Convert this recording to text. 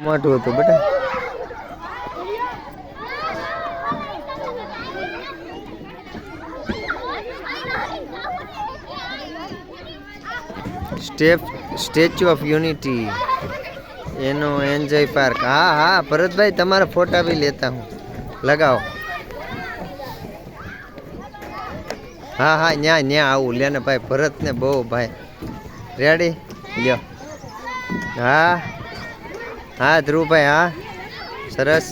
મોટું હતું બેટા. સ્ટેચ્યુ ઓફ યુનિટી એનો એન્જોય પાર્ક. હા હા ભરતભાઈ તમારા ફોટા બી લેતા હું. લગાવો. હા હા ન્યા ન્યા આવું લે ને ભાઈ. ભરત ને બહુ ભાઈ રેડી લ્યો. હા હા ધ્રુવભાઈ હા સરસ.